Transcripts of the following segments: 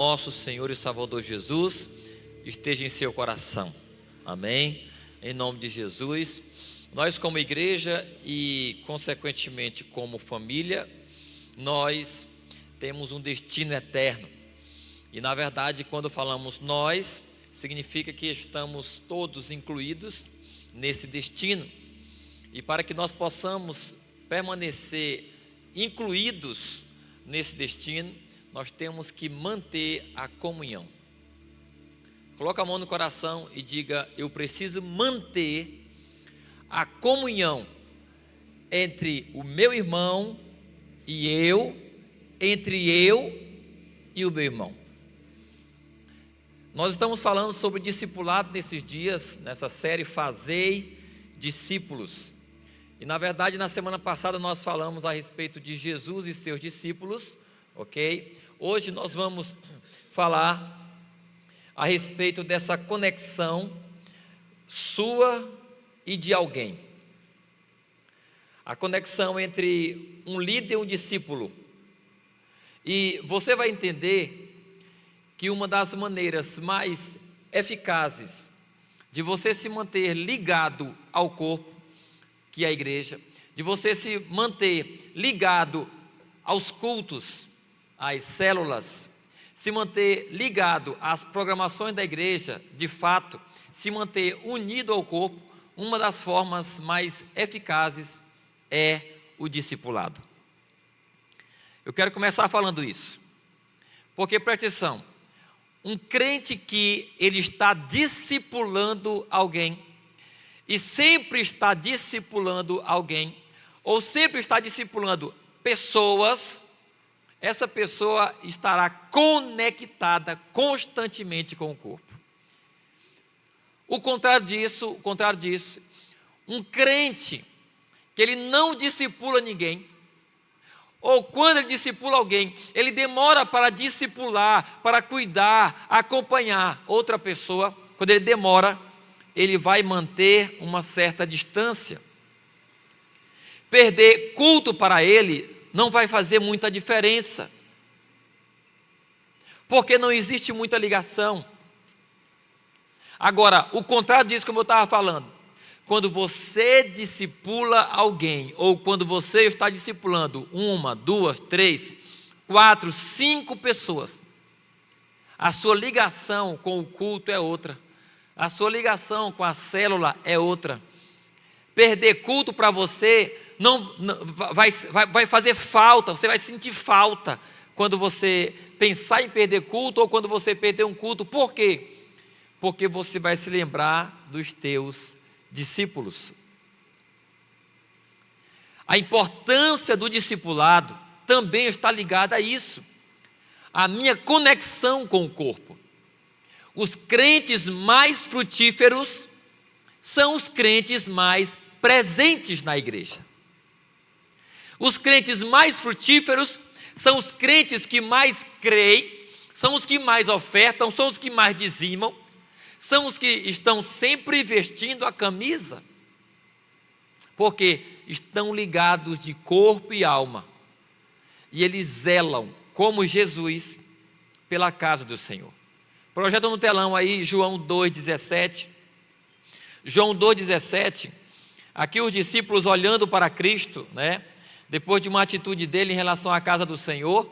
Nosso Senhor e Salvador Jesus esteja em seu coração, amém? Em nome de Jesus, nós como igreja e consequentemente como família, nós temos um destino eterno. E na verdade, quando falamos nós, significa que estamos todos incluídos nesse destino. E para que nós possamos permanecer incluídos nesse destino, nós temos que manter a comunhão. Coloca a mão no coração e diga: eu preciso manter a comunhão entre o meu irmão e eu, entre eu e o meu irmão. Nós estamos falando sobre discipulado nesses dias, nessa série Fazei Discípulos. E na verdade, na semana passada nós falamos a respeito de Jesus e seus discípulos, ok? Hoje nós vamos falar a respeito dessa conexão sua e de alguém. A conexão entre um líder e um discípulo. E você vai entender que uma das maneiras mais eficazes de você se manter ligado ao corpo, que é a igreja, de você se manter ligado aos cultos, às células, se manter ligado às programações da igreja, de fato, se manter unido ao corpo, uma das formas mais eficazes é o discipulado. Eu quero começar falando isso, porque presta atenção, um crente que ele está discipulando alguém, e sempre está discipulando alguém, ou sempre está discipulando pessoas, essa pessoa estará conectada constantemente com o corpo. O contrário disso, um crente que ele não discipula ninguém, ou quando ele discipula alguém, ele demora para discipular, para cuidar, acompanhar outra pessoa. Quando ele demora, ele vai manter uma certa distância. Perder culto para ele não vai fazer muita diferença, porque não existe muita ligação. Agora, o contrário disso, como eu estava falando, quando você discipula alguém, ou quando você está discipulando 1, 2, 3, 4, 5 pessoas, a sua ligação com o culto é outra, a sua ligação com a célula é outra. Perder culto para você vai fazer falta, você vai sentir falta quando você pensar em perder culto ou quando você perder um culto. Por quê? Porque você vai se lembrar dos teus discípulos. A importância do discipulado também está ligada a isso, a minha conexão com o corpo. Os crentes mais frutíferos são os crentes mais presentes na igreja. Os crentes mais frutíferos são os crentes que mais creem, são os que mais ofertam, são os que mais dizimam, são os que estão sempre vestindo a camisa, porque estão ligados de corpo e alma, e eles zelam, como Jesus, pela casa do Senhor. Projeta no telão aí João 2,17. João 2,17, aqui os discípulos olhando para Cristo, né? Depois de uma atitude dele em relação à casa do Senhor,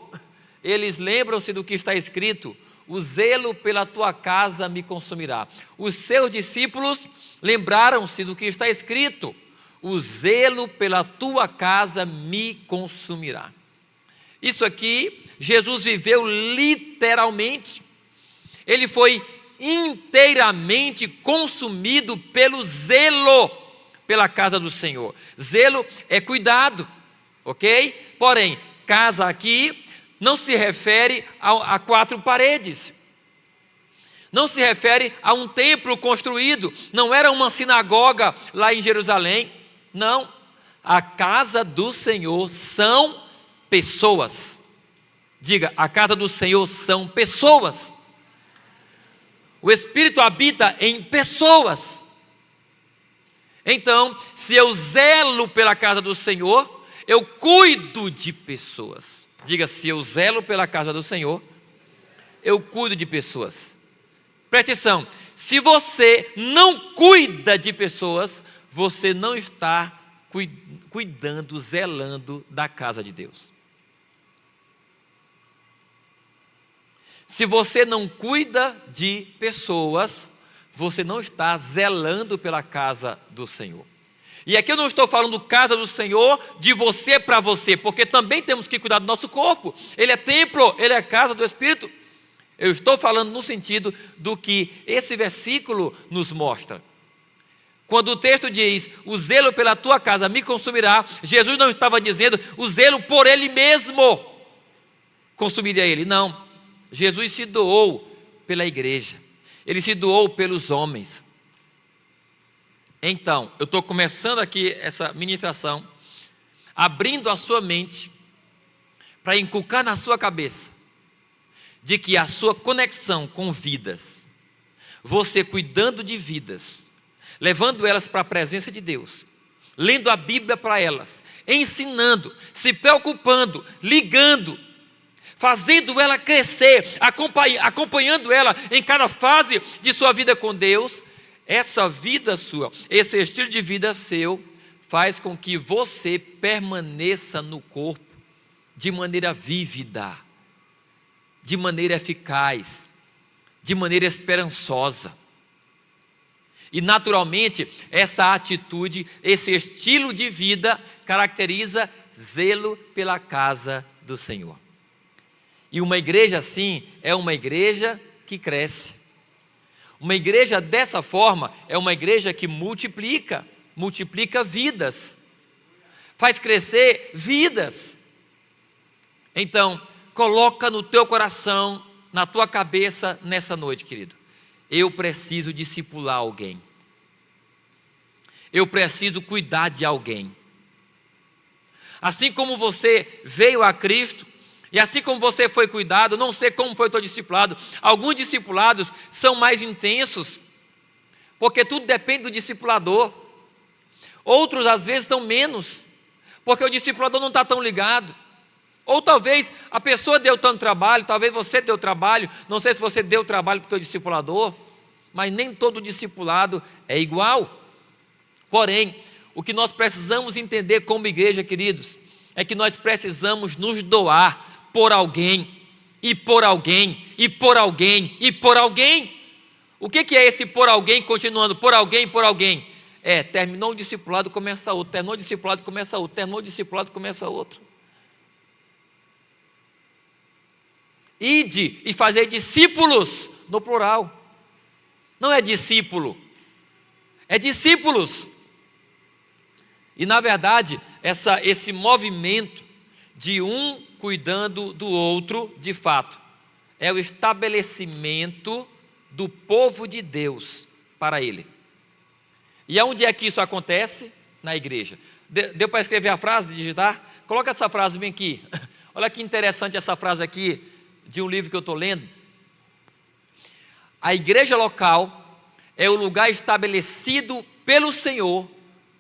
eles lembram-se do que está escrito: o zelo pela tua casa me consumirá. Os seus discípulos lembraram-se do que está escrito: o zelo pela tua casa me consumirá. Isso aqui, Jesus viveu literalmente, ele foi inteiramente consumido pelo zelo pela casa do Senhor. Zelo é cuidado, ok? Porém, casa aqui não se refere a 4 paredes, não se refere a um templo construído, não era uma sinagoga lá em Jerusalém, não. A casa do Senhor são pessoas. Diga, a casa do Senhor são pessoas. O Espírito habita em pessoas. Então, se eu zelo pela casa do Senhor, eu cuido de pessoas. Diga, se eu zelo pela casa do Senhor, eu cuido de pessoas. Preste atenção, se você não cuida de pessoas, você não está cuidando, zelando da casa de Deus. Se você não cuida de pessoas, você não está zelando pela casa do Senhor. E aqui eu não estou falando casa do Senhor de você para você, porque também temos que cuidar do nosso corpo. Ele é templo, ele é casa do Espírito. Eu estou falando no sentido do que esse versículo nos mostra. Quando o texto diz, o zelo pela tua casa me consumirá, Jesus não estava dizendo, o zelo por ele mesmo consumiria ele. Não, Jesus se doou pela igreja, ele se doou pelos homens. Então, eu estou começando aqui essa ministração, abrindo a sua mente, para inculcar na sua cabeça, de que a sua conexão com vidas, você cuidando de vidas, levando elas para a presença de Deus, lendo a Bíblia para elas, ensinando, se preocupando, ligando, fazendo ela crescer, acompanhando ela em cada fase de sua vida com Deus, essa vida sua, esse estilo de vida seu, faz com que você permaneça no corpo de maneira vívida, de maneira eficaz, de maneira esperançosa. E naturalmente, essa atitude, esse estilo de vida caracteriza zelo pela casa do Senhor. E uma igreja assim é uma igreja que cresce. Uma igreja dessa forma é uma igreja que multiplica vidas, faz crescer vidas. Então, coloca no teu coração, na tua cabeça nessa noite, querido. Eu preciso discipular alguém. Eu preciso cuidar de alguém. Assim como você veio a Cristo, e assim como você foi cuidado, não sei como foi o teu discipulado. Alguns discipulados são mais intensos, porque tudo depende do discipulador. Outros às vezes estão menos, porque o discipulador não está tão ligado. Ou talvez a pessoa deu tanto trabalho, talvez você deu trabalho, não sei se você deu trabalho para o teu discipulador, mas nem todo discipulado é igual. Porém, o que nós precisamos entender como igreja, queridos, é que nós precisamos nos doar por alguém, e por alguém, e por alguém, e por alguém. O que é esse por alguém, continuando, por alguém, por alguém? Terminou o discipulado, começa outro, terminou o discipulado, começa outro, terminou o discipulado, começa outro. Ide e fazer discípulos, no plural. Não é discípulo, é discípulos. E na verdade, esse movimento de um cuidando do outro, de fato, é o estabelecimento do povo de Deus para Ele. E aonde é que isso acontece? Na igreja. Deu para escrever a frase, digitar? Coloca essa frase bem aqui. Olha que interessante essa frase aqui, de um livro que eu estou lendo. A igreja local é o lugar estabelecido pelo Senhor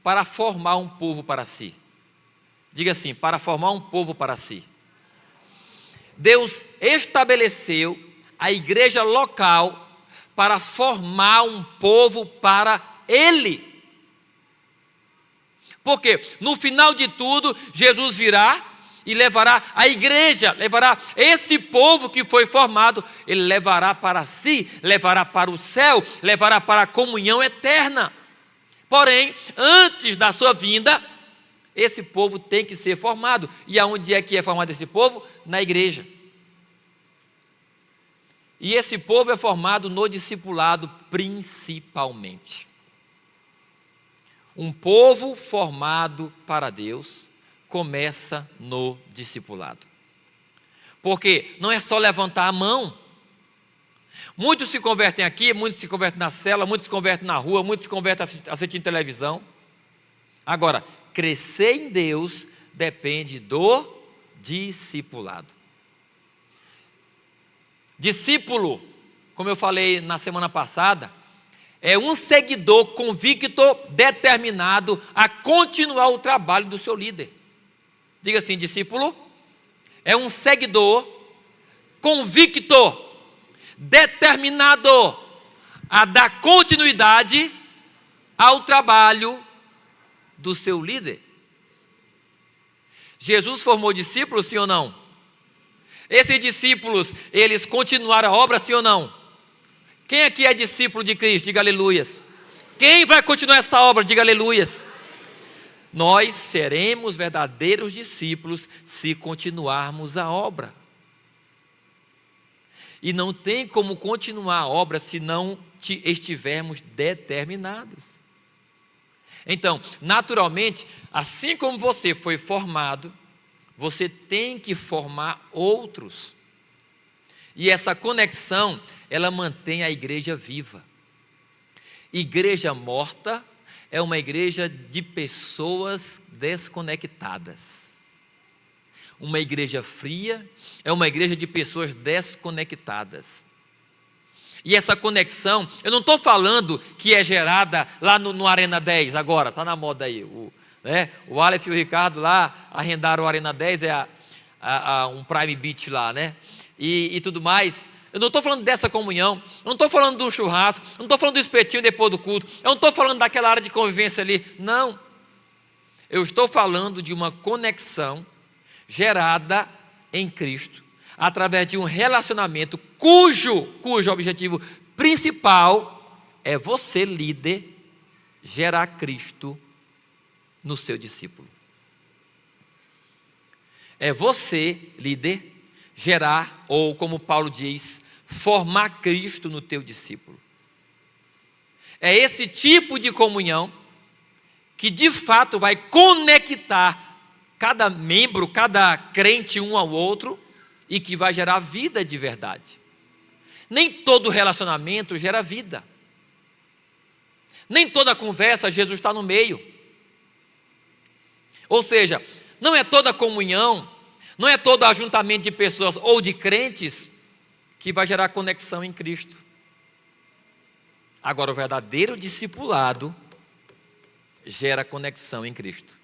para formar um povo para si. Diga assim, para formar um povo para si. Deus estabeleceu a igreja local para formar um povo para Ele. Porque no final de tudo, Jesus virá e levará a igreja, levará esse povo que foi formado, Ele levará para si, levará para o céu, levará para a comunhão eterna. Porém, antes da sua vinda, esse povo tem que ser formado. E aonde é que é formado esse povo? Na igreja. E esse povo é formado no discipulado principalmente. Um povo formado para Deus começa no discipulado. Porque não é só levantar a mão. Muitos se convertem aqui, muitos se convertem na cela, muitos se convertem na rua, muitos se convertem assistindo televisão. Agora, crescer em Deus depende do discipulado. Discípulo, como eu falei na semana passada, é um seguidor convicto, determinado a continuar o trabalho do seu líder. Diga assim, discípulo é um seguidor convicto, determinado a dar continuidade ao trabalho do seu líder. Jesus formou discípulos, sim ou não? Esses discípulos, eles continuaram a obra, sim ou não? Quem aqui é discípulo de Cristo? Diga aleluias. Quem vai continuar essa obra? Diga aleluias. Nós seremos verdadeiros discípulos se continuarmos a obra. E não tem como continuar a obra se não estivermos determinados. Então, naturalmente, assim como você foi formado, você tem que formar outros. E essa conexão, ela mantém a igreja viva. Igreja morta é uma igreja de pessoas desconectadas. Uma igreja fria é uma igreja de pessoas desconectadas. E essa conexão, eu não estou falando que é gerada lá no Arena 10 agora, está na moda aí. O Aleph e o Ricardo lá arrendaram o Arena 10, um Prime Beach lá, né? E tudo mais. Eu não estou falando dessa comunhão, eu não estou falando do churrasco, eu não estou falando do espetinho depois do culto, eu não estou falando daquela área de convivência ali, não. Eu estou falando de uma conexão gerada em Cristo, através de um relacionamento cujo objetivo principal é você, líder, gerar Cristo no seu discípulo. É você, líder, gerar, ou como Paulo diz, formar Cristo no teu discípulo. É esse tipo de comunhão que de fato vai conectar cada membro, cada crente um ao outro e que vai gerar vida de verdade. Nem todo relacionamento gera vida. Nem toda conversa Jesus está no meio. Ou seja, não é toda comunhão, não é todo ajuntamento de pessoas ou de crentes que vai gerar conexão em Cristo. Agora, o verdadeiro discipulado gera conexão em Cristo.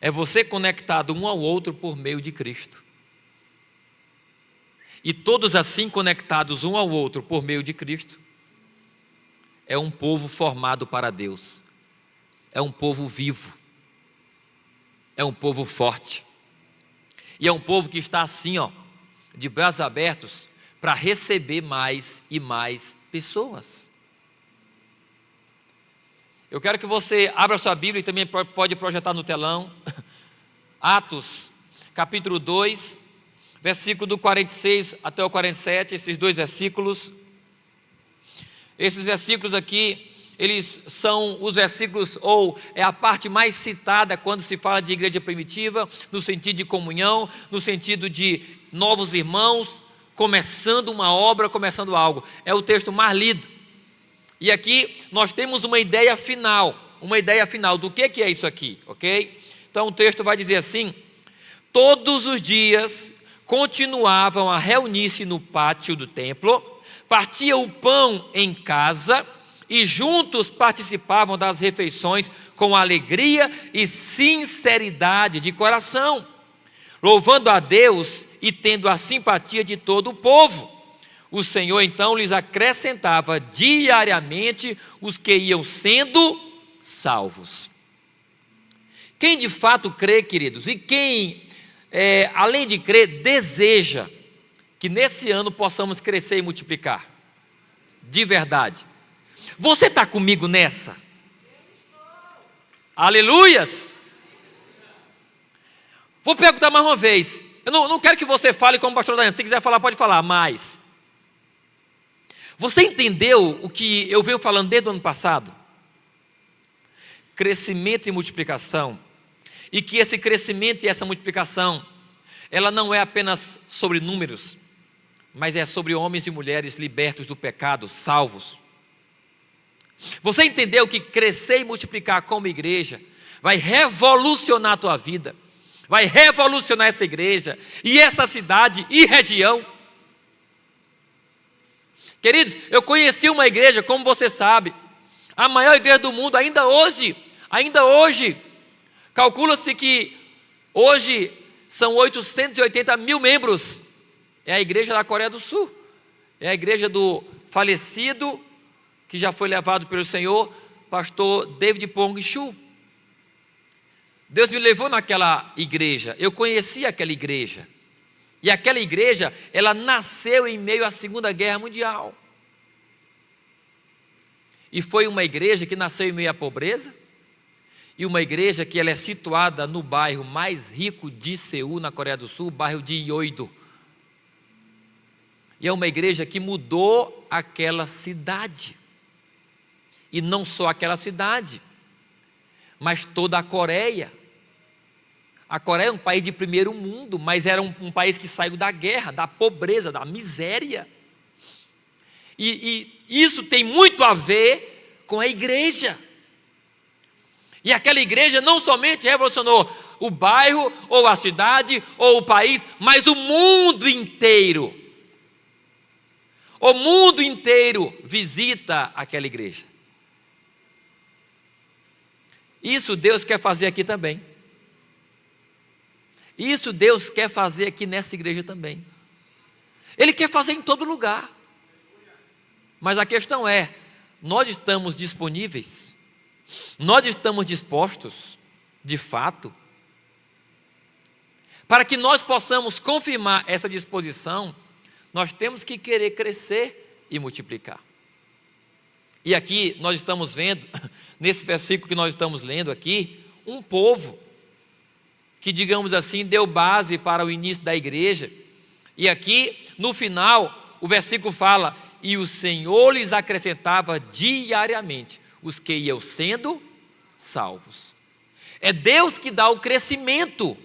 É você conectado um ao outro por meio de Cristo. E todos assim conectados um ao outro por meio de Cristo, é um povo formado para Deus. É um povo vivo. É um povo forte. E é um povo que está assim, de braços abertos, para receber mais e mais pessoas. Eu quero que você abra sua Bíblia e também pode projetar no telão. Atos, capítulo 2, versículo do 46 até o 47, esses dois versículos. Esses versículos aqui, eles são os versículos, ou é a parte mais citada quando se fala de igreja primitiva, no sentido de comunhão, no sentido de novos irmãos, começando uma obra, começando algo. É o texto mais lido. E aqui nós temos uma ideia final do que é isso aqui, ok? Então o texto vai dizer assim: todos os dias continuavam a reunir-se no pátio do templo, partiam o pão em casa e juntos participavam das refeições com alegria e sinceridade de coração, louvando a Deus e tendo a simpatia de todo o povo. O Senhor então lhes acrescentava diariamente os que iam sendo salvos. Quem de fato crê, queridos, e quem, além de crer, deseja que nesse ano possamos crescer e multiplicar, de verdade. Você está comigo nessa? Aleluias! Vou perguntar mais uma vez. Eu não quero que você fale como pastor Daniel. Se quiser falar, pode falar, mas você entendeu o que eu venho falando desde o ano passado? Crescimento e multiplicação. E que esse crescimento e essa multiplicação, ela não é apenas sobre números, mas é sobre homens e mulheres libertos do pecado, salvos. Você entendeu que crescer e multiplicar como igreja vai revolucionar a tua vida, vai revolucionar essa igreja e essa cidade e região? Queridos, eu conheci uma igreja, como você sabe, a maior igreja do mundo ainda hoje, calcula-se que hoje são 880 mil membros, é a igreja da Coreia do Sul, É a igreja do falecido, que já foi levado pelo Senhor, pastor David Pong Chu. Deus me levou naquela igreja, eu conheci aquela igreja. E aquela igreja, ela nasceu em meio à Segunda Guerra Mundial. E foi uma igreja que nasceu em meio à pobreza, e uma igreja que ela é situada no bairro mais rico de Seul, na Coreia do Sul, o bairro de Yeouido. E é uma igreja que mudou aquela cidade. E não só aquela cidade, mas toda a Coreia. A Coreia é um país de primeiro mundo, mas era um país que saiu da guerra, da pobreza, da miséria. E isso tem muito a ver com a igreja. E aquela igreja não somente revolucionou o bairro, ou a cidade, ou o país, mas o mundo inteiro. O mundo inteiro visita aquela igreja. Isso Deus quer fazer aqui também. Isso Deus quer fazer aqui nessa igreja também. Ele quer fazer em todo lugar. Mas a questão é, nós estamos disponíveis? Nós estamos dispostos, de fato? Para que nós possamos confirmar essa disposição, nós temos que querer crescer e multiplicar. E aqui nós estamos vendo, nesse versículo que nós estamos lendo aqui, um povo que, digamos assim, deu base para o início da igreja. E aqui, no final, o versículo fala: e o Senhor lhes acrescentava diariamente os que iam sendo salvos. É Deus que dá o crescimento.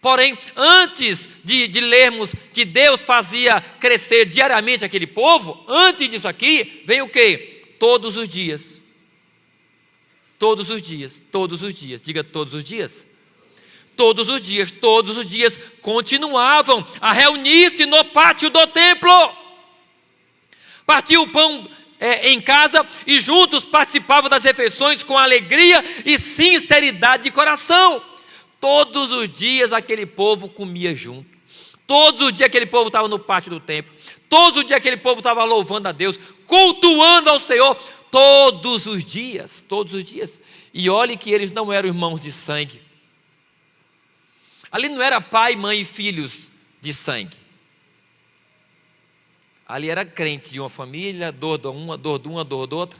Porém, antes de lermos que Deus fazia crescer diariamente aquele povo, antes disso aqui, vem o quê? Todos os dias. Todos os dias, todos os dias. Diga todos os dias. Todos os dias continuavam a reunir-se no pátio do templo. Partiam o pão em casa e juntos participavam das refeições com alegria e sinceridade de coração. Todos os dias aquele povo comia junto. Todos os dias aquele povo estava no pátio do templo. Todos os dias aquele povo estava louvando a Deus, cultuando ao Senhor. Todos os dias, todos os dias. E olhe que eles não eram irmãos de sangue. Ali não era pai, mãe e filhos de sangue. Ali era crente de uma família, dor de uma, dor de uma, dor de outra.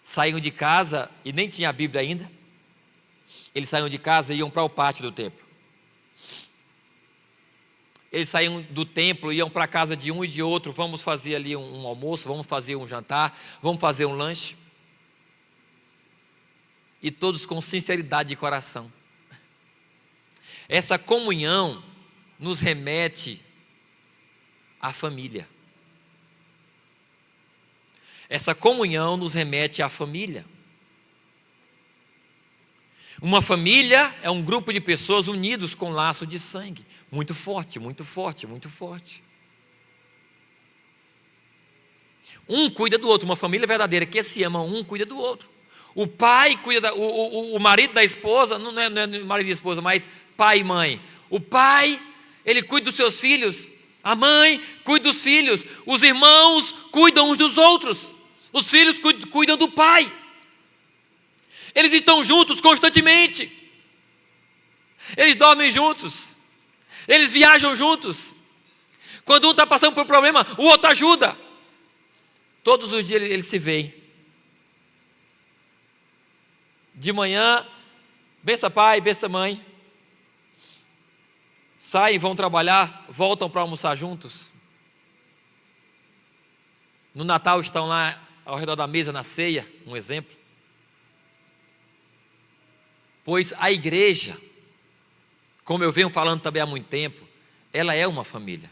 Saíam de casa, e nem tinha a Bíblia ainda. Eles saíam de casa e iam para o pátio do templo. Eles saíam do templo, iam para a casa de um e de outro. Vamos fazer ali um almoço, vamos fazer um jantar, vamos fazer um lanche. E todos com sinceridade de coração. Essa comunhão nos remete à família. Essa comunhão nos remete à família. Uma família é um grupo de pessoas unidos com laço de sangue. Muito forte, muito forte, muito forte. Um cuida do outro. Uma família verdadeira que se ama, um cuida do outro. O pai cuida, o marido da esposa, não é marido da esposa, mas pai e mãe. O pai, ele cuida dos seus filhos. A mãe cuida dos filhos. Os irmãos cuidam uns dos outros. Os filhos cuidam do pai. Eles estão juntos constantemente. Eles dormem juntos. Eles viajam juntos. Quando um está passando por um problema, o outro ajuda. Todos os dias eles se veem. De manhã, bença pai, bença mãe. Saem, vão trabalhar, voltam para almoçar juntos. No Natal estão lá ao redor da mesa na ceia, um exemplo. Pois a igreja, como eu venho falando também há muito tempo, ela é uma família.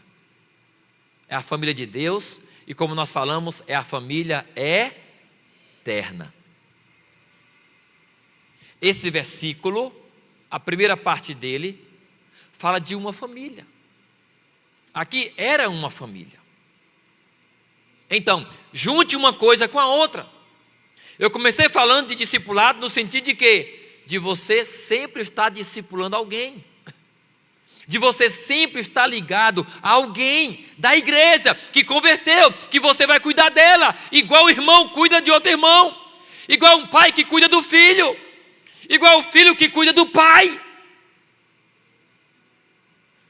É a família de Deus e, como nós falamos, é a família eterna. Esse versículo, a primeira parte dele, fala de uma família. Aqui era uma família. Então, junte uma coisa com a outra. Eu comecei falando de discipulado no sentido de que? De você sempre estar discipulando alguém. de você sempre estar ligado a alguém da igreja que converteu, que você vai cuidar dela, igual o irmão cuida de outro irmão, igual um pai que cuida do filho, igual o filho que cuida do pai.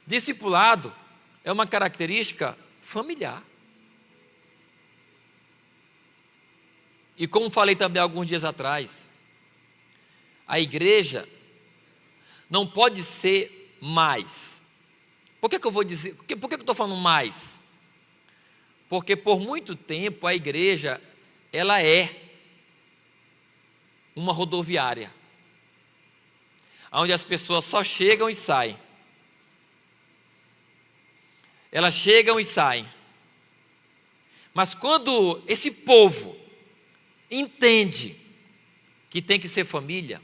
Discipulado é uma característica familiar. E como falei também alguns dias atrás, a igreja não pode ser mais. Por que eu vou dizer? Por que eu estou falando mais? Porque por muito tempo a igreja, ela é uma rodoviária, onde as pessoas só chegam e saem. Elas chegam e saem. Mas quando esse povo entende que tem que ser família,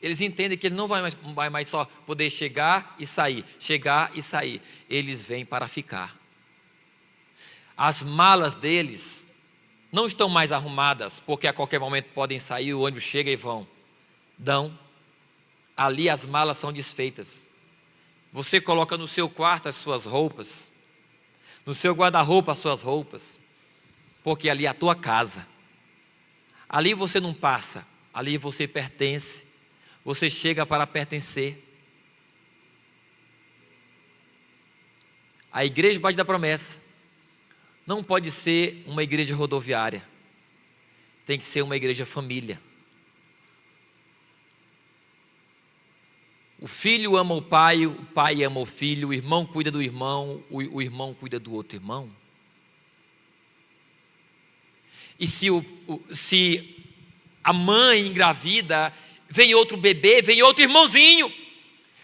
eles entendem que ele não vai mais só poder chegar e sair, chegar e sair. Eles vêm para ficar. As malas deles não estão mais arrumadas, porque a qualquer momento podem sair, o ônibus chega e vão. Não. Ali as malas são desfeitas. Você coloca no seu quarto as suas roupas, no seu guarda-roupa as suas roupas, porque ali é a tua casa. Ali você não passa, ali você pertence. Você chega para pertencer. A igreja debaixo da promessa não pode ser uma igreja rodoviária. Tem que ser uma igreja família. O filho ama o pai ama o filho, o irmão cuida do irmão, o irmão cuida do outro irmão. E se a mãe engravida, vem outro bebê, vem outro irmãozinho,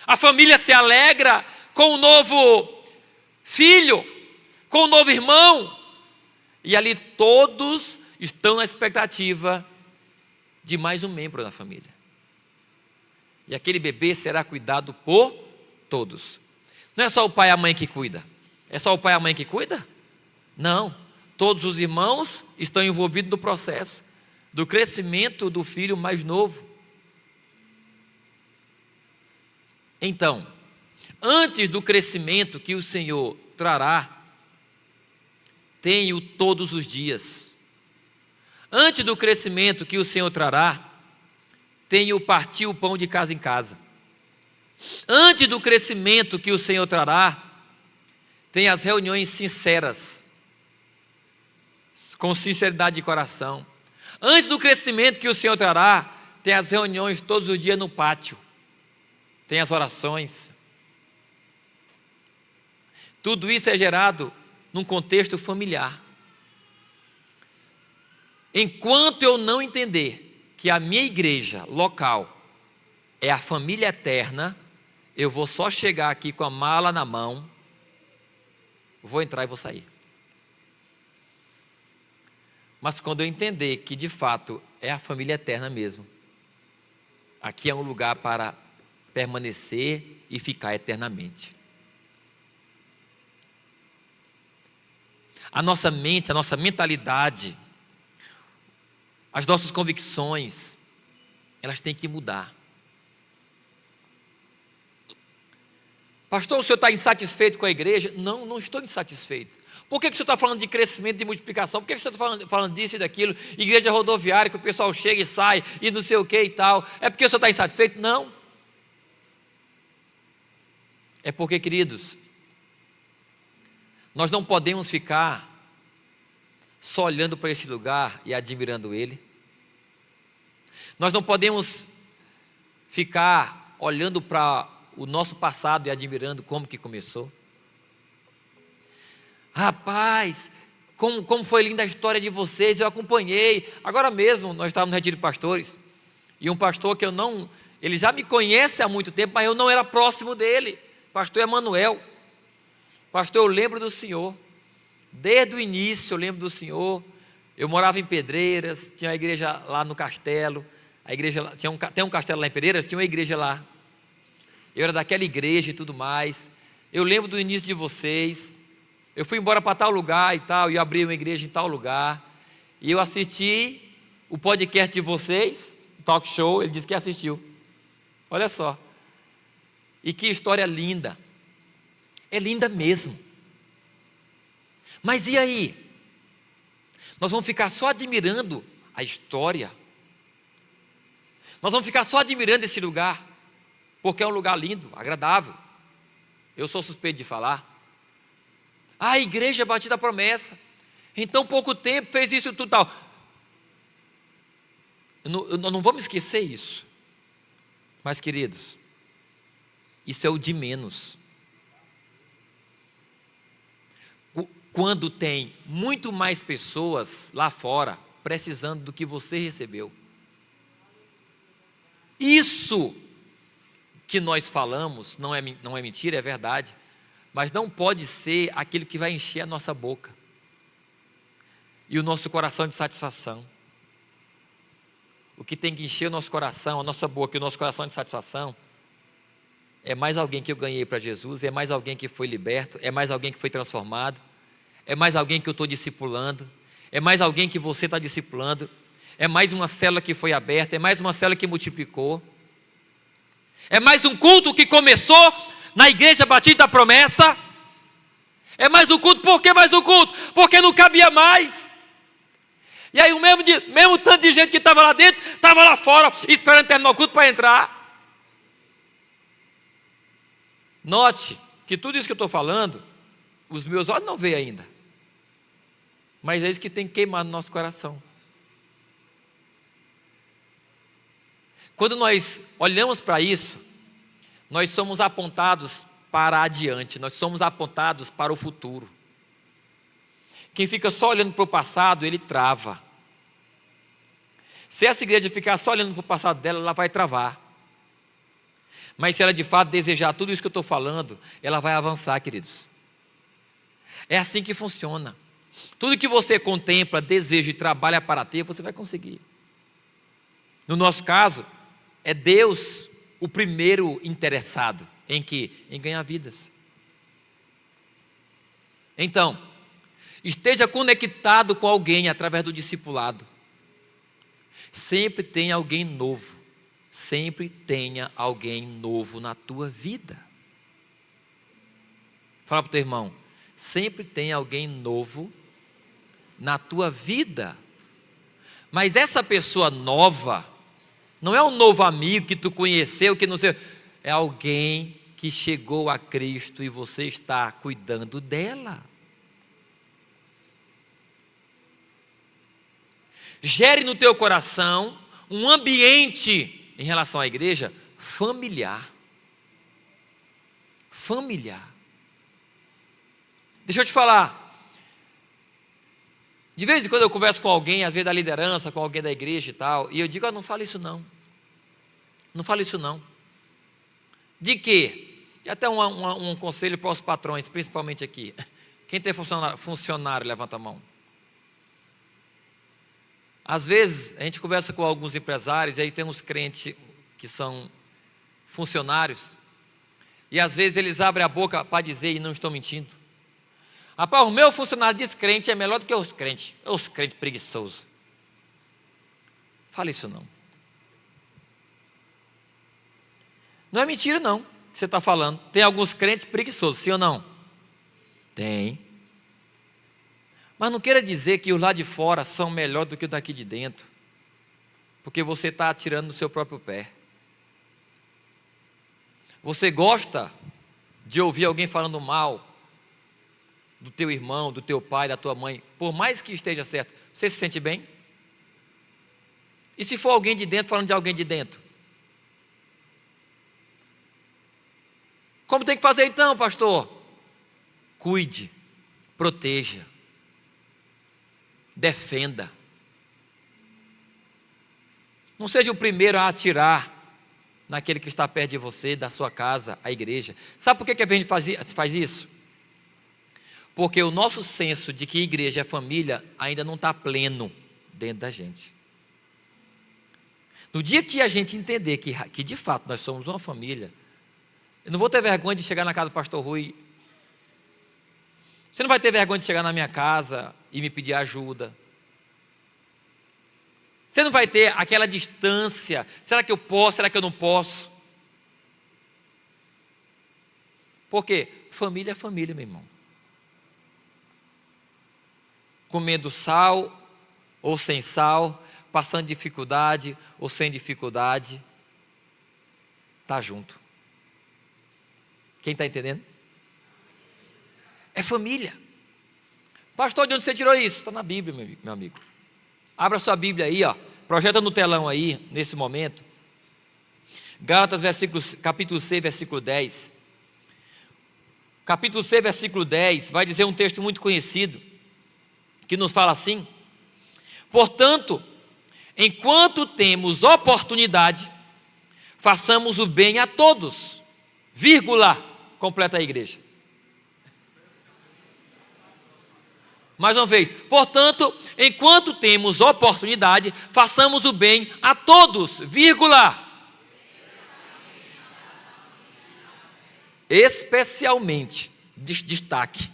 a família se alegra com o novo filho, com o novo irmão, e ali todos estão na expectativa de mais um membro da família. E aquele bebê será cuidado por todos. Não é só o pai e a mãe que cuida. É só o pai e a mãe que cuida? Não. Todos os irmãos estão envolvidos no processo do crescimento do filho mais novo. Então, antes do crescimento que o Senhor trará, tenho todos os dias. Antes do crescimento que o Senhor trará, tenho partir o pão de casa em casa. Antes do crescimento que o Senhor trará, tem as reuniões sinceras, com sinceridade de coração. Antes do crescimento que o Senhor trará, tem as reuniões todos os dias no pátio. Tem as orações. Tudo isso é gerado num contexto familiar. Enquanto eu não entender que a minha igreja local é a família eterna, eu vou só chegar aqui com a mala na mão, vou entrar e vou sair. Mas quando eu entender que de fato é a família eterna mesmo, aqui é um lugar para permanecer e ficar eternamente. A nossa mente, a nossa mentalidade, as nossas convicções, elas têm que mudar. Pastor, o senhor está insatisfeito com a igreja? Não, não estou insatisfeito. Por que o senhor está falando de crescimento, de multiplicação? Por que o senhor está falando disso e daquilo? Igreja rodoviária, que o pessoal chega e sai, e não sei o que e tal. É porque o senhor está insatisfeito? Não. É porque, queridos, nós não podemos ficar só olhando para esse lugar e admirando ele. Nós não podemos ficar olhando para o nosso passado e admirando como que começou. Rapaz, como foi linda a história de vocês, eu acompanhei. Agora mesmo, nós estávamos no retiro de pastores, e um pastor que ele já me conhece há muito tempo, mas eu não era próximo dele, pastor Emanuel. Pastor, eu lembro do senhor, desde o início eu lembro do senhor. Eu morava em Pedreiras, tinha uma igreja lá no castelo, a igreja tem um castelo lá em Pedreiras, tinha uma igreja lá. Eu era daquela igreja e tudo mais. Eu lembro do início de vocês. Eu fui embora para tal lugar e tal, e eu abri uma igreja em tal lugar, e eu assisti o podcast de vocês, talk show. Ele disse que assistiu. Olha só. E que história linda. É linda mesmo. Mas e aí? Nós vamos ficar só admirando a história? Nós vamos ficar só admirando esse lugar? Porque é um lugar lindo, agradável. Eu sou suspeito de falar. A igreja Batista da Promessa, em tão pouco tempo fez isso tudo tal. Eu não vou me esquecer isso. Mas, queridos, isso é o de menos. Quando tem muito mais pessoas lá fora precisando do que você recebeu. Isso que nós falamos não é mentira, é verdade. Mas não pode ser aquilo que vai encher a nossa boca e o nosso coração de satisfação. O que tem que encher o nosso coração, a nossa boca e o nosso coração de satisfação é mais alguém que eu ganhei para Jesus, é mais alguém que foi liberto, é mais alguém que foi transformado, é mais alguém que eu estou discipulando, é mais alguém que você está discipulando, é mais uma célula que foi aberta, é mais uma célula que multiplicou, é mais um culto que começou na igreja Batista da Promessa. É mais um culto. Por que mais um culto? Porque não cabia mais. E aí o mesmo tanto de gente que estava lá dentro, estava lá fora, esperando terminar o culto para entrar. Note que tudo isso que eu estou falando, os meus olhos não veem ainda. Mas é isso que tem que queimar no nosso coração. Quando nós olhamos para isso, nós somos apontados para adiante, nós somos apontados para o futuro. Quem fica só olhando para o passado, ele trava. Se essa igreja ficar só olhando para o passado dela, ela vai travar. Mas se ela de fato desejar tudo isso que eu estou falando, ela vai avançar, queridos. É assim que funciona. Tudo que você contempla, deseja e trabalha para ter, você vai conseguir. No nosso caso, é Deus o primeiro interessado em que? Em ganhar vidas. Então, esteja conectado com alguém através do discipulado. Sempre tenha alguém novo. Sempre tenha alguém novo na tua vida. Fala para o teu irmão, sempre tenha alguém novo na tua vida. Mas essa pessoa nova não é um novo amigo que tu conheceu, que não sei, é alguém que chegou a Cristo e você está cuidando dela. Gere no teu coração um ambiente em relação à igreja familiar. Familiar. Deixa eu te falar. De vez em quando eu converso com alguém, às vezes da liderança, com alguém da igreja e tal, e eu digo, não fala isso não. Não fala isso não. De quê? E até um conselho para os patrões, principalmente aqui. Quem tem funcionário, levanta a mão. Às vezes, a gente conversa com alguns empresários, e aí tem uns crentes que são funcionários, e às vezes eles abrem a boca para dizer, e não estão mentindo, rapaz, o meu funcionário descrente é melhor do que os crentes preguiçosos. Fala isso não. Não é mentira não, que você está falando. Tem alguns crentes preguiçosos, sim ou não? Tem. Mas não queira dizer que os lá de fora são melhor do que os daqui de dentro, porque você está atirando no seu próprio pé. Você gosta de ouvir alguém falando mal do teu irmão, do teu pai, da tua mãe, por mais que esteja certo, você se sente bem? E se for alguém de dentro falando de alguém de dentro? Como tem que fazer então, pastor? Cuide, proteja, defenda. Não seja o primeiro a atirar naquele que está perto de você, da sua casa, a igreja. Sabe por que a gente faz isso? Porque o nosso senso de que igreja é família ainda não está pleno dentro da gente. No dia que a gente entender que de fato nós somos uma família, eu não vou ter vergonha de chegar na casa do pastor Rui. Você não vai ter vergonha de chegar na minha casa e me pedir ajuda. Você não vai ter aquela distância. Será que eu posso? Será que eu não posso? Por quê? Família é família, meu irmão. Comendo sal ou sem sal, passando dificuldade ou sem dificuldade, está junto. Quem está entendendo? É família. Pastor, de onde você tirou isso? Está na Bíblia, meu amigo. Abra sua Bíblia aí, ó. Projeta no telão aí, nesse momento. Gálatas, capítulo 6, versículo 10. Capítulo 6, versículo 10, vai dizer um texto muito conhecido, que nos fala assim: portanto, enquanto temos oportunidade, façamos o bem a todos, vírgula, completa a igreja. Mais uma vez, portanto, enquanto temos oportunidade, façamos o bem a todos, vírgula. Especialmente, destaque.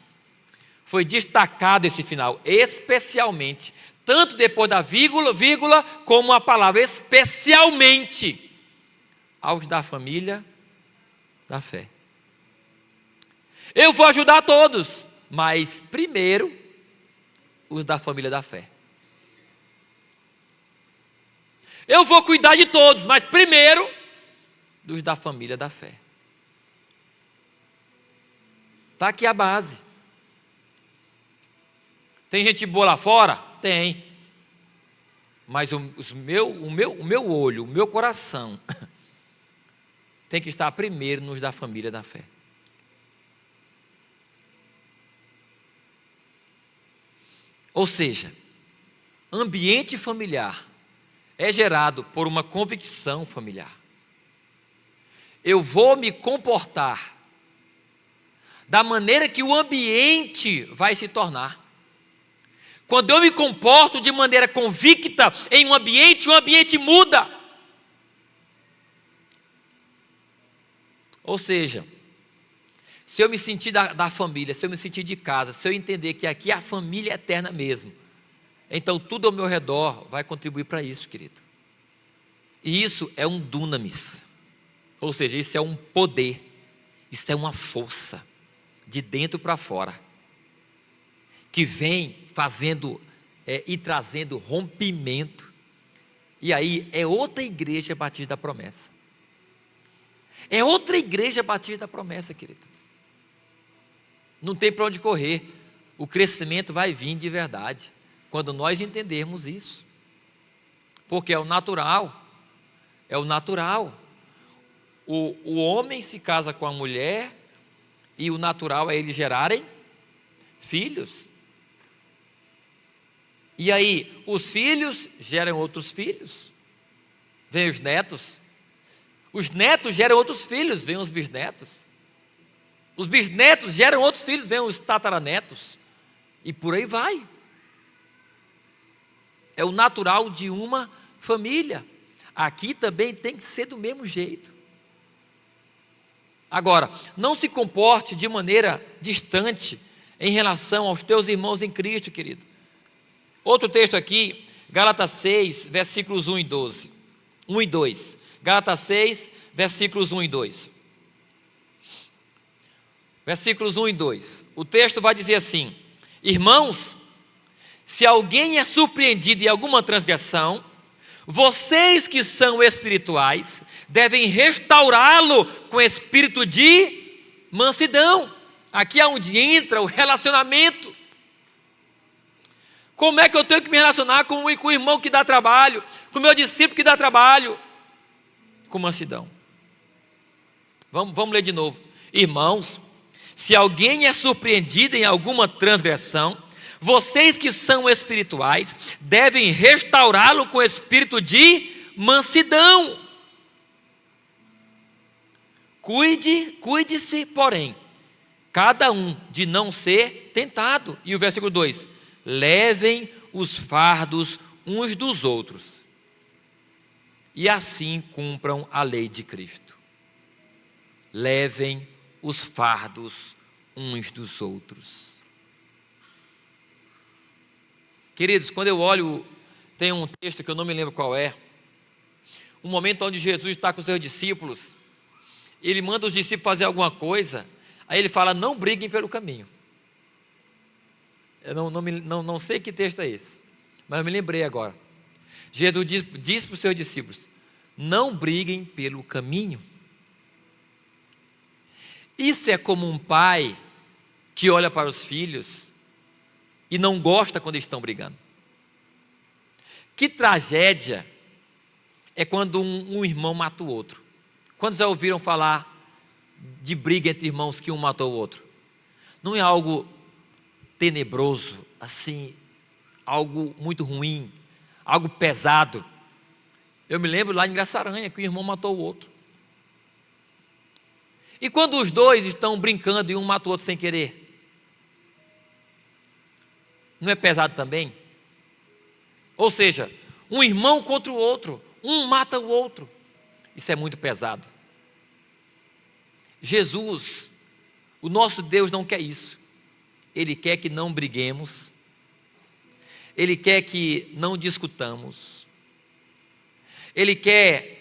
Foi destacado esse final, especialmente, tanto depois da vírgula, como a palavra especialmente, aos da família da fé. Eu vou ajudar todos, mas primeiro, os da família da fé. Eu vou cuidar de todos, mas primeiro, dos da família da fé. Está aqui a base. Tem gente boa lá fora? Tem. Mas o meu olho, o meu coração tem que estar primeiro nos da família da fé. Ou seja, ambiente familiar é gerado por uma convicção familiar. Eu vou me comportar da maneira que o ambiente vai se tornar. Quando eu me comporto de maneira convicta em um ambiente, o ambiente muda. Ou seja, se eu me sentir da família, se eu me sentir de casa, se eu entender que aqui a família é eterna mesmo, então tudo ao meu redor vai contribuir para isso, querido. E isso é um dunamis. Ou seja, isso é um poder, isso é uma força, de dentro para fora, que vem fazendo e trazendo rompimento. E aí é outra igreja batida da promessa. É outra igreja batida da promessa, querido. Não tem para onde correr. O crescimento vai vir de verdade, quando nós entendermos isso. Porque é o natural. É o natural. O homem se casa com a mulher, e o natural é eles gerarem filhos. E aí, os filhos geram outros filhos. Vêm os netos. Os netos geram outros filhos, vêm os bisnetos. Os bisnetos geram outros filhos, vêm os tataranetos. E por aí vai. É o natural de uma família. Aqui também tem que ser do mesmo jeito. Agora, não se comporte de maneira distante em relação aos teus irmãos em Cristo, querido. Outro texto aqui, Gálatas 6, versículos 1 e 12. 1 e 2. Gálatas 6, versículos 1 e 2. Versículos 1 e 2. O texto vai dizer assim: irmãos, se alguém é surpreendido em alguma transgressão, vocês que são espirituais devem restaurá-lo com espírito de mansidão. Aqui é onde entra o relacionamento. Como é que eu tenho que me relacionar com o irmão que dá trabalho, com o meu discípulo que dá trabalho? Com mansidão. Vamos ler de novo. Irmãos, se alguém é surpreendido em alguma transgressão, vocês que são espirituais devem restaurá-lo com espírito de mansidão. Cuide-se, porém, cada um de não ser tentado. E o versículo 2: levem os fardos uns dos outros, e assim cumpram a lei de Cristo. Levem os fardos uns dos outros. Queridos, quando eu olho, tem um texto que eu não me lembro qual é, um momento onde Jesus está com os seus discípulos, ele manda os discípulos fazer alguma coisa, Aí ele fala: não briguem pelo caminho. Eu não sei que texto é esse, mas eu me lembrei agora. Jesus diz para os seus discípulos: não briguem pelo caminho. Isso é como um pai que olha para os filhos e não gosta quando eles estão brigando. Que tragédia é quando um irmão mata o outro. Quantos já ouviram falar de briga entre irmãos que um matou o outro? Não é algo tenebroso, assim, algo muito ruim, algo pesado? Eu me lembro lá em Graçaranha que o irmão matou o outro. E quando os dois estão brincando e um mata o outro sem querer, não é pesado também? Ou seja, um irmão contra o outro, um mata o outro. Isso é muito pesado. Jesus, o nosso Deus, não quer isso. Ele quer que não briguemos. Ele quer que não discutamos. Ele quer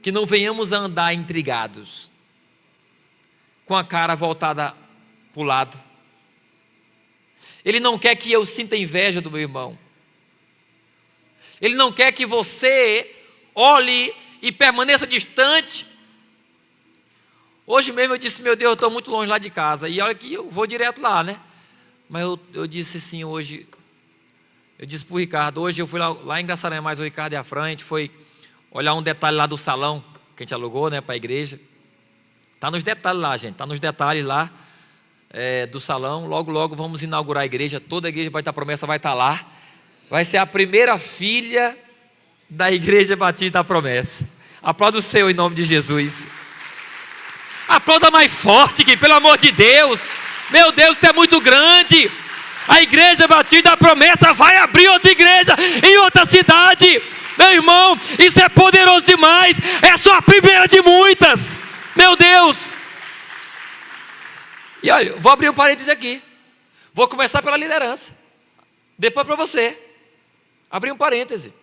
que não venhamos a andar intrigados, com a cara voltada para o lado. Ele não quer que eu sinta inveja do meu irmão. Ele não quer que você olhe e permaneça distante. Hoje mesmo eu disse: meu Deus, eu estou muito longe lá de casa. E olha que eu vou direto lá, né? Mas eu disse assim hoje, eu disse para o Ricardo, hoje eu fui lá em Graçaranha, mas o Ricardo e a Fran, a gente foi olhar um detalhe lá do salão, que a gente alugou, né, para a igreja. Está nos detalhes lá, gente, está nos detalhes lá do salão. Logo, logo vamos inaugurar a igreja, toda a igreja vai estar, a promessa vai estar lá. Vai ser a primeira filha da Igreja Batista da Promessa. Aplauda o Senhor em nome de Jesus. Aplauda mais forte, que pelo amor de Deus. Meu Deus, isso é muito grande. A Igreja Batista da Promessa vai abrir outra igreja em outra cidade. Meu irmão, isso é poderoso demais. É só a primeira de muitas. Meu Deus. E olha, vou abrir um parênteses aqui. Vou começar pela liderança, depois para você. Abrir um parêntese.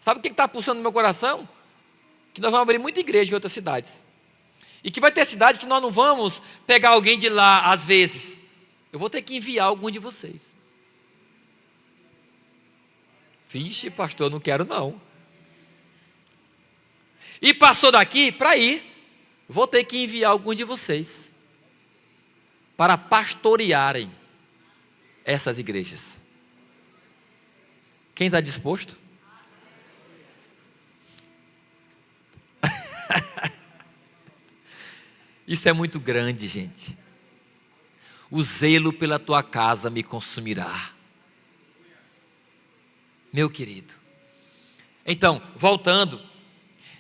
Sabe o que está pulsando no meu coração? Que nós vamos abrir muita igreja em outras cidades. E que vai ter cidade que nós não vamos pegar alguém de lá às vezes. Eu vou ter que enviar algum de vocês. Vixe, pastor, eu não quero não. E passou daqui para ir. Vou ter que enviar algum de vocês para pastorearem essas igrejas. Quem está disposto? Isso é muito grande, gente. O zelo pela tua casa me consumirá. Meu querido. Então, voltando.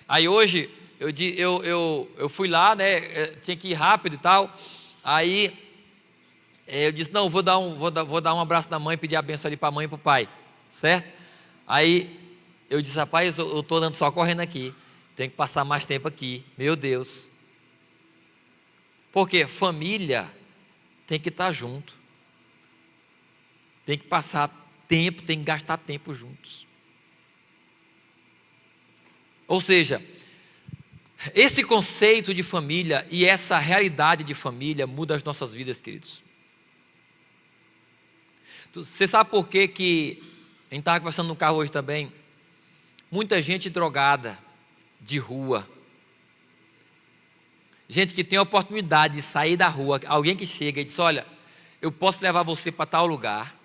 Aí hoje, eu fui lá, né? Tinha que ir rápido e tal. Aí, eu disse: não, vou dar um abraço na mãe, pedir a benção ali para a mãe e para o pai. Certo? Aí, eu disse: rapaz, eu estou andando só correndo aqui. Tenho que passar mais tempo aqui. Meu Deus. Porque família tem que estar junto. Tem que passar tempo, tem que gastar tempo juntos. Ou seja, esse conceito de família e essa realidade de família muda as nossas vidas, queridos. Você sabe por que a gente estava conversando no carro hoje também? Muita gente drogada, de rua. Gente que tem a oportunidade de sair da rua, alguém que chega e diz: olha, eu posso levar você para tal lugar,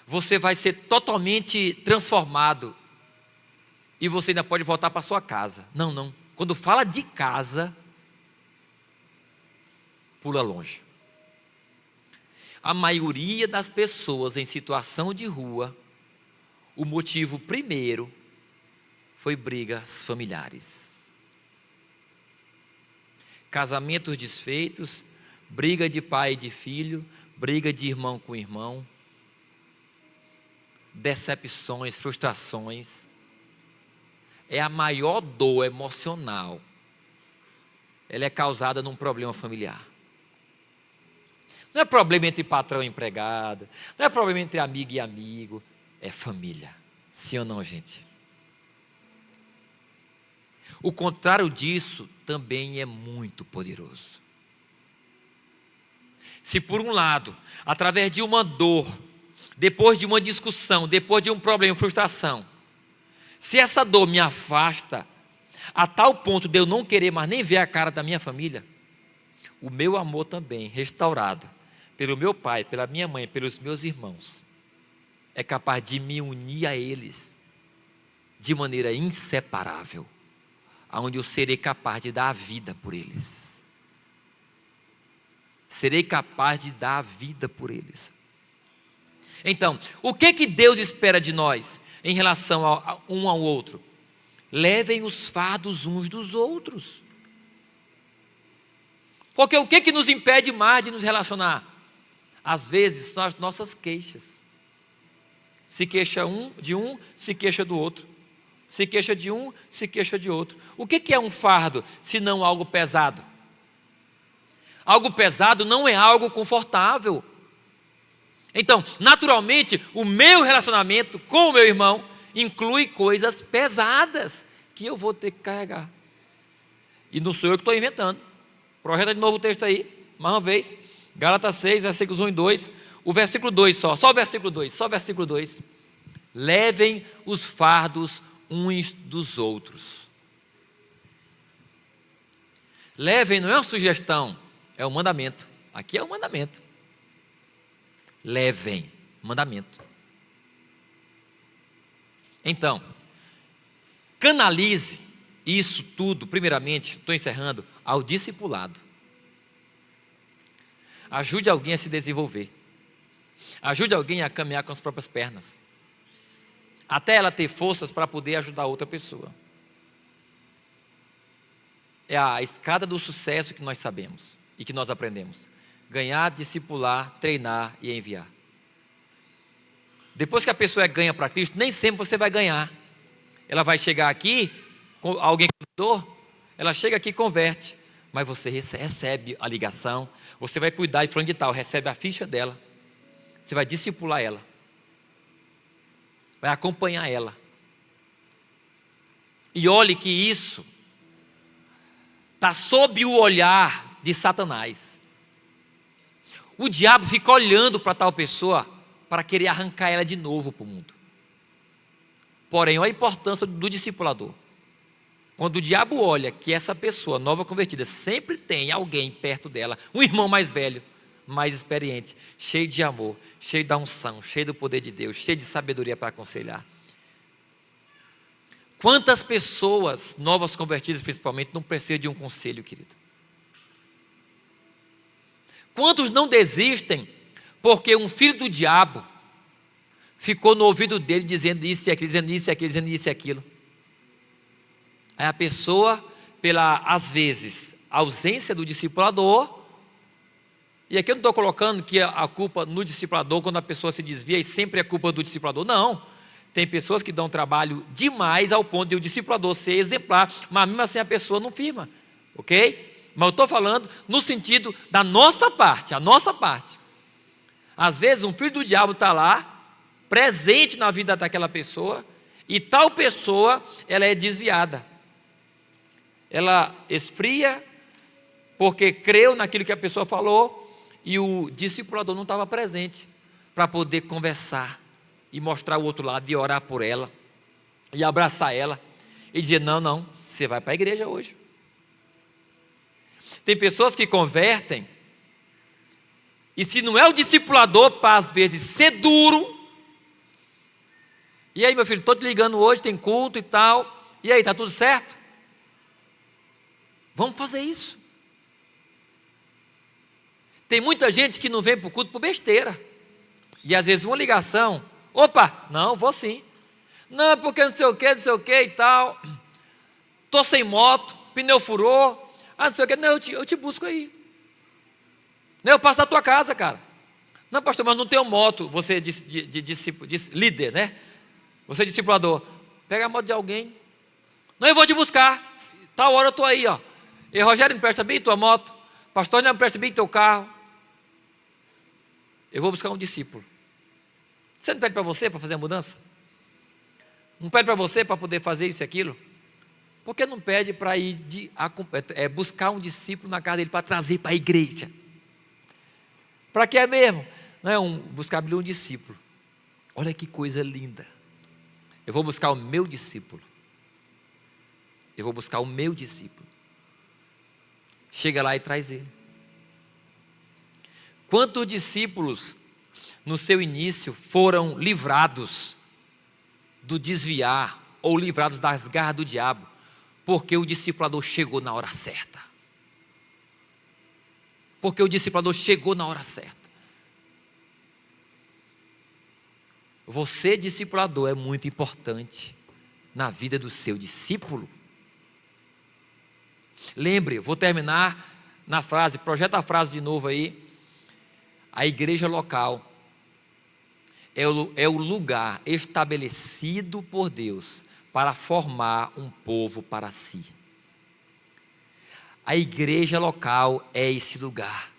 você vai ser totalmente transformado e você ainda pode voltar para sua casa. Não, quando fala de casa, pula longe. A maioria das pessoas em situação de rua, o motivo primeiro foi brigas familiares. Casamentos desfeitos, briga de pai e de filho, briga de irmão com irmão, decepções, frustrações. É a maior dor emocional. Ela é causada num problema familiar. Não é problema entre patrão e empregado, não é problema entre amigo e amigo, é família. Sim ou não, gente? O contrário disso também é muito poderoso. Se por um lado, através de uma dor, depois de uma discussão, depois de um problema, frustração, se essa dor me afasta a tal ponto de eu não querer mais nem ver a cara da minha família, o meu amor também, restaurado pelo meu pai, pela minha mãe, pelos meus irmãos, é capaz de me unir a eles de maneira inseparável, aonde eu serei capaz de dar a vida por eles. Serei capaz de dar a vida por eles. Então, o que Deus espera de nós em relação um ao outro? Levem os fardos uns dos outros. Porque o que nos impede mais de nos relacionar? Às vezes são as nossas queixas. Se queixa de um, se queixa do outro. Se queixa de um, se queixa de outro. O que é um fardo, se não algo pesado? Algo pesado não é algo confortável. Então, naturalmente, o meu relacionamento com o meu irmão inclui coisas pesadas que eu vou ter que carregar. E não sou eu que estou inventando. Projeta de novo o texto aí, mais uma vez. Gálatas 6, versículos 1 e 2. O versículo 2 só o versículo 2, só o versículo 2. Levem os fardos uns dos outros. Levem não é uma sugestão, é um mandamento. Aqui é um mandamento. Levem, mandamento. Então, canalize isso tudo, primeiramente, estou encerrando, ao discipulado. Ajude alguém a se desenvolver. Ajude alguém a caminhar com as próprias pernas. Até ela ter forças para poder ajudar outra pessoa. É a escada do sucesso que nós sabemos e que nós aprendemos. Ganhar, discipular, treinar e enviar. Depois que a pessoa ganha para Cristo, nem sempre você vai ganhar. Ela vai chegar aqui, alguém convidou, ela chega aqui e converte. Mas você recebe a ligação, você vai cuidar de fulano de tal, recebe a ficha dela. Você vai discipular ela. Vai acompanhar ela. E olhe que isso está sob o olhar de Satanás. O diabo fica olhando para tal pessoa para querer arrancar ela de novo para o mundo. Porém, olha a importância do discipulador. Quando o diabo olha que essa pessoa nova convertida sempre tem alguém perto dela, um irmão mais velho, mais experiente, cheio de amor, cheio da unção, cheio do poder de Deus, cheio de sabedoria para aconselhar. Quantas pessoas novas convertidas principalmente não precisam de um conselho, querido? Quantos não desistem porque um filho do diabo ficou no ouvido dele dizendo isso e aquilo, dizendo isso e aquilo, dizendo isso e aquilo? Aí a pessoa, pela, às vezes, ausência do discipulador, e aqui eu não estou colocando que a culpa no discipulador, quando a pessoa se desvia, e sempre é culpa do discipulador, não. Tem pessoas que dão trabalho demais ao ponto de o discipulador ser exemplar, mas mesmo assim a pessoa não firma, ok? Mas eu estou falando no sentido da nossa parte, a nossa parte. Às vezes um filho do diabo está lá, presente na vida daquela pessoa, e tal pessoa, ela é desviada. Ela esfria, porque creu naquilo que a pessoa falou, e o discipulador não estava presente, para poder conversar, e mostrar o outro lado, e orar por ela, e abraçar ela, e dizer, não, você vai para a igreja hoje. Tem pessoas que convertem, e se não é o discipulador, para às vezes ser duro, e aí meu filho, estou te ligando hoje, tem culto e tal, e aí, está tudo certo? Vamos fazer isso. Tem muita gente que não vem para o culto por besteira, e às vezes uma ligação, opa, não, vou sim, não, porque não sei o que e tal, estou sem moto, pneu furou, não sei o que, não, eu te busco aí, não, eu passo na tua casa, cara, não pastor, mas não tenho moto, você de líder, né, você é discipulador, pega a moto de alguém, não, eu vou te buscar, tal hora eu estou aí, ó, e Rogério, me presta bem tua moto, pastor, não me presta bem teu carro, eu vou buscar um discípulo. Você não pede para você para fazer a mudança? Não pede para você para poder fazer isso e aquilo? Por que não pede para ir buscar um discípulo na casa dele para trazer para a igreja? Para que é mesmo? Não é buscar um discípulo. Olha que coisa linda. Eu vou buscar o meu discípulo. Eu vou buscar o meu discípulo. Chega lá e traz ele. Quantos discípulos no seu início foram livrados do desviar ou livrados das garras do diabo, porque o discipulador chegou na hora certa? Porque o discipulador chegou na hora certa. Você, discipulador, é muito importante na vida do seu discípulo. Lembre, vou terminar na frase, projeta a frase de novo aí. A igreja local é o lugar estabelecido por Deus para formar um povo para si. A igreja local é esse lugar.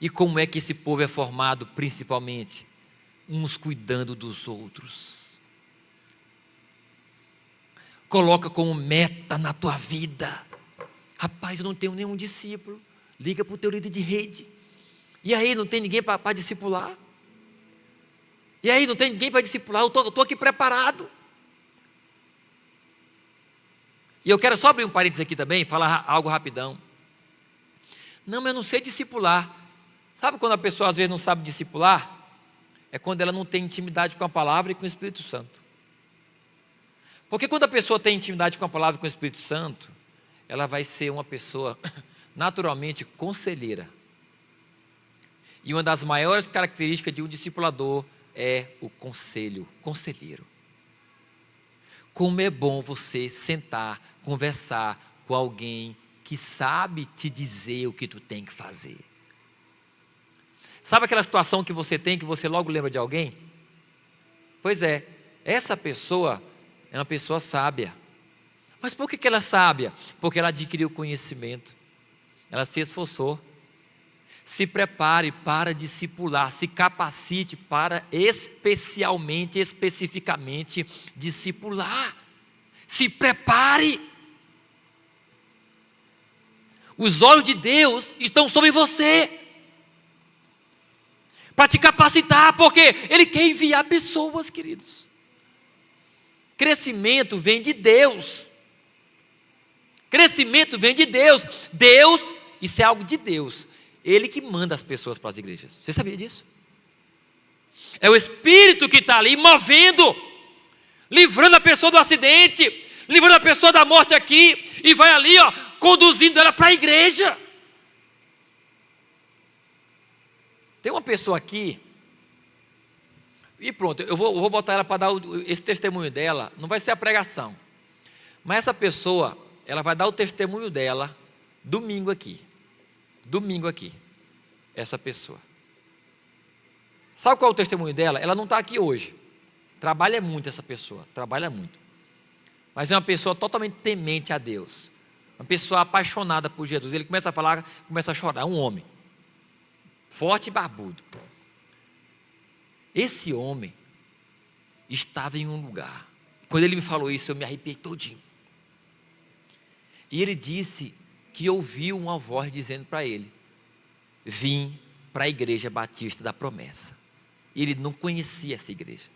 E como é que esse povo é formado? Principalmente, uns cuidando dos outros. Coloca como meta na tua vida. Rapaz, eu não tenho nenhum discípulo. Liga para o teu líder de rede. E aí, não tem ninguém para discipular? E aí, não tem ninguém para discipular? Eu estou aqui preparado. E eu quero só abrir um parênteses aqui também, falar algo rapidão. Não, mas eu não sei discipular. Sabe quando a pessoa às vezes não sabe discipular? É quando ela não tem intimidade com a palavra e com o Espírito Santo. Porque quando a pessoa tem intimidade com a palavra e com o Espírito Santo, ela vai ser uma pessoa naturalmente conselheira. E uma das maiores características de um discipulador é o conselheiro. Como é bom você sentar, conversar com alguém que sabe te dizer o que tu tem que fazer. Sabe aquela situação que você tem, que você logo lembra de alguém? Pois é, essa pessoa é uma pessoa sábia. Mas por que ela é sábia? Porque ela adquiriu conhecimento, ela se esforçou. Se prepare para discipular, se capacite para especificamente discipular. Se prepare. Os olhos de Deus estão sobre você, para te capacitar, porque Ele quer enviar pessoas, queridos. Crescimento vem de Deus. Crescimento vem de Deus. Deus, isso é algo de Deus. Ele que manda as pessoas para as igrejas. Você sabia disso? É o Espírito que está ali movendo, livrando a pessoa do acidente, livrando a pessoa da morte aqui, e vai ali, conduzindo ela para a igreja. Tem uma pessoa aqui, e pronto, eu vou botar ela para dar esse testemunho dela. Não vai ser a pregação, mas essa pessoa, ela vai dar o testemunho dela domingo aqui, essa pessoa. Sabe qual é o testemunho dela? Ela não está aqui hoje, trabalha muito essa pessoa, trabalha muito, mas é uma pessoa totalmente temente a Deus, uma pessoa apaixonada por Jesus. Ele começa a falar, começa a chorar, um homem, forte e barbudo. Esse homem estava em um lugar, quando ele me falou isso, eu me arrepiei todinho, e ele disse que ouviu uma voz dizendo para ele: vim para a Igreja Batista da Promessa. Ele não conhecia essa igreja,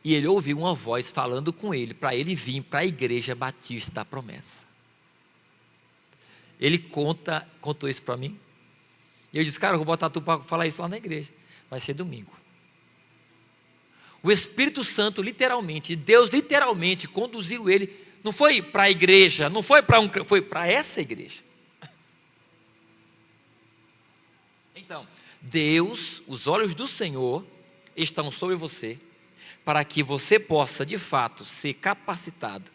e ele ouviu uma voz falando com ele, para ele vir para a Igreja Batista da Promessa. Ele contou isso para mim, e eu disse: cara, eu vou botar tu para falar isso lá na igreja, vai ser domingo. O Espírito Santo literalmente, Deus literalmente conduziu ele. Não foi para a igreja, não foi foi para essa igreja. Então, Deus, os olhos do Senhor estão sobre você, para que você possa de fato ser capacitado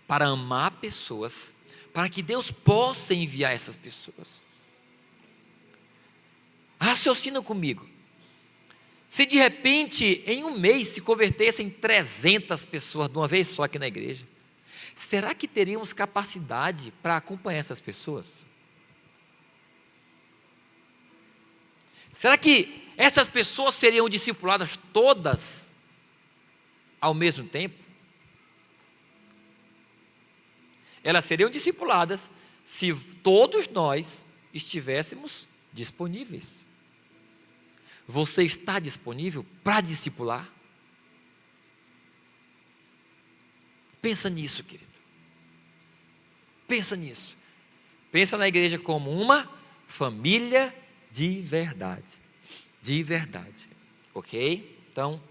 para amar pessoas, para que Deus possa enviar essas pessoas. Raciocina comigo. Se de repente em um mês se convertessem 300 pessoas de uma vez só aqui na igreja, será que teríamos capacidade para acompanhar essas pessoas? Será que essas pessoas seriam discipuladas todas ao mesmo tempo? Elas seriam discipuladas se todos nós estivéssemos disponíveis. Você está disponível para discipular? Pensa nisso, querido. Pensa nisso. Pensa na igreja como uma família de verdade. De verdade. Ok? Então,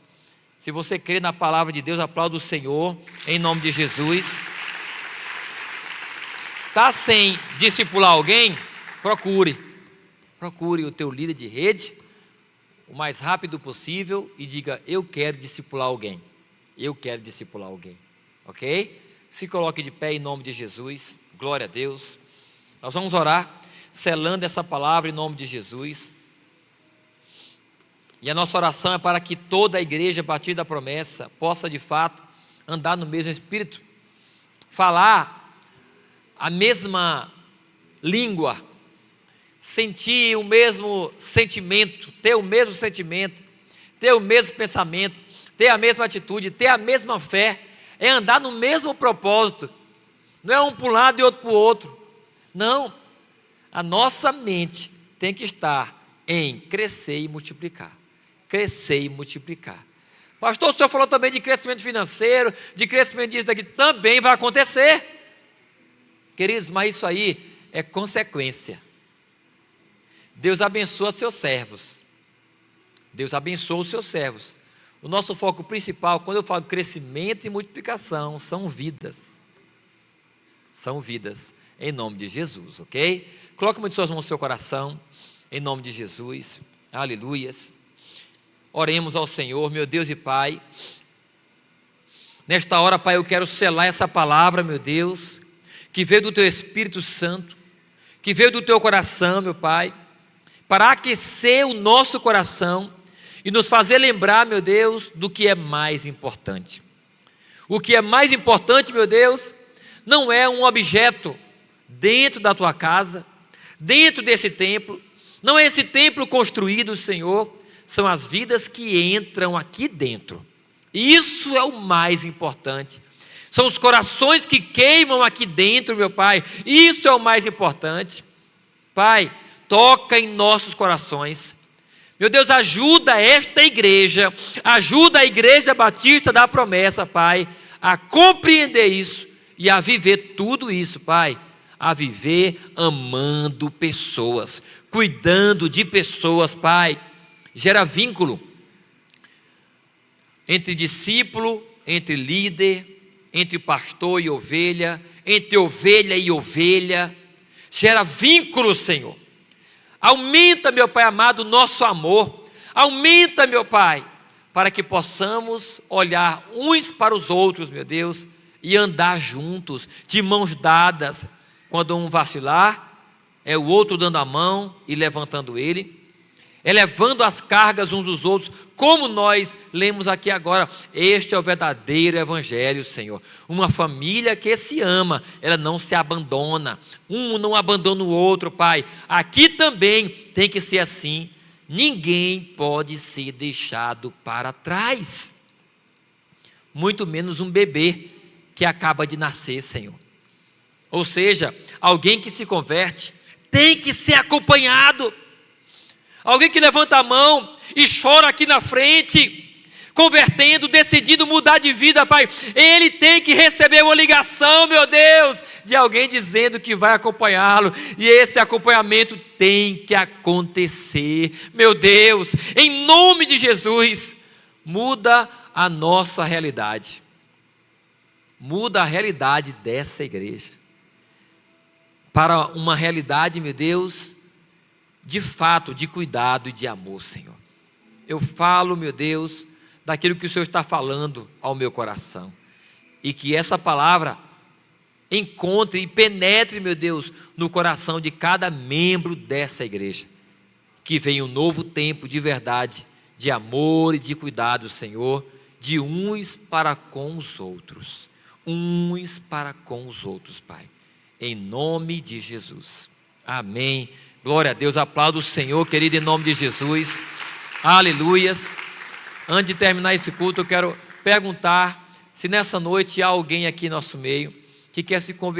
se você crê na palavra de Deus, aplauda o Senhor, em nome de Jesus. Está sem discipular alguém? Procure o teu líder de rede, o mais rápido possível, e diga: eu quero discipular alguém. Eu quero discipular alguém. Ok? Se coloque de pé em nome de Jesus. Glória a Deus. Nós vamos orar, selando essa palavra em nome de Jesus. E a nossa oração é para que toda a igreja Batista da Promessa possa de fato andar no mesmo espírito, falar a mesma língua, sentir o mesmo sentimento, ter o mesmo sentimento, ter o mesmo pensamento, ter a mesma atitude, ter a mesma fé, é andar no mesmo propósito. Não é um para um lado e outro para o outro. Não, a nossa mente tem que estar em crescer e multiplicar. Crescer e multiplicar. Pastor, o senhor falou também de crescimento financeiro, de crescimento disso daqui, também vai acontecer. Queridos, mas isso aí é consequência. Deus abençoa seus servos. Deus abençoa os seus servos. O nosso foco principal, quando eu falo crescimento e multiplicação, são vidas. São vidas, em nome de Jesus, ok? Coloque uma de suas mãos no seu coração, em nome de Jesus. Aleluias. Oremos ao Senhor, meu Deus e Pai. Nesta hora, Pai, eu quero selar essa palavra, meu Deus, que veio do Teu Espírito Santo, que veio do Teu coração, meu Pai, para aquecer o nosso coração e nos fazer lembrar, meu Deus, do que é mais importante. O que é mais importante, meu Deus, não é um objeto dentro da Tua casa, dentro desse templo, não é esse templo construído, Senhor, são as vidas que entram aqui dentro. Isso é o mais importante. São os corações que queimam aqui dentro, meu Pai. Isso é o mais importante. Pai, toca em nossos corações. Meu Deus, ajuda esta igreja, ajuda a Igreja Batista da Promessa, Pai, a compreender isso e a viver tudo isso, Pai. A viver amando pessoas, cuidando de pessoas, Pai. Gera vínculo entre discípulo, entre líder, entre pastor e ovelha, entre ovelha e ovelha. Gera vínculo, Senhor. Aumenta, meu Pai amado, o nosso amor. Aumenta, meu Pai, para que possamos olhar uns para os outros, meu Deus, e andar juntos, de mãos dadas. Quando um vacilar, é o outro dando a mão e levantando ele, elevando as cargas uns dos outros, como nós lemos aqui agora. Este é o verdadeiro evangelho, Senhor. Uma família que se ama, ela não se abandona, um não abandona o outro, Pai. Aqui também tem que ser assim. Ninguém pode ser deixado para trás, muito menos um bebê que acaba de nascer, Senhor. Ou seja, alguém que se converte tem que ser acompanhado. Alguém que levanta a mão e chora aqui na frente, convertendo, decidindo mudar de vida, Pai, ele tem que receber uma ligação, meu Deus, de alguém dizendo que vai acompanhá-lo, e esse acompanhamento tem que acontecer, meu Deus, em nome de Jesus. Muda a nossa realidade, muda a realidade dessa igreja, para uma realidade, meu Deus, de fato, de cuidado e de amor, Senhor. Eu falo, meu Deus, daquilo que o Senhor está falando ao meu coração, e que essa palavra encontre e penetre, meu Deus, no coração de cada membro dessa igreja, que venha um novo tempo de verdade, de amor e de cuidado, Senhor, de uns para com os outros, uns para com os outros, Pai, em nome de Jesus, amém. Glória a Deus, aplauda o Senhor, querido, em nome de Jesus, aleluias. Antes de terminar esse culto, eu quero perguntar se nessa noite há alguém aqui em nosso meio que quer se converter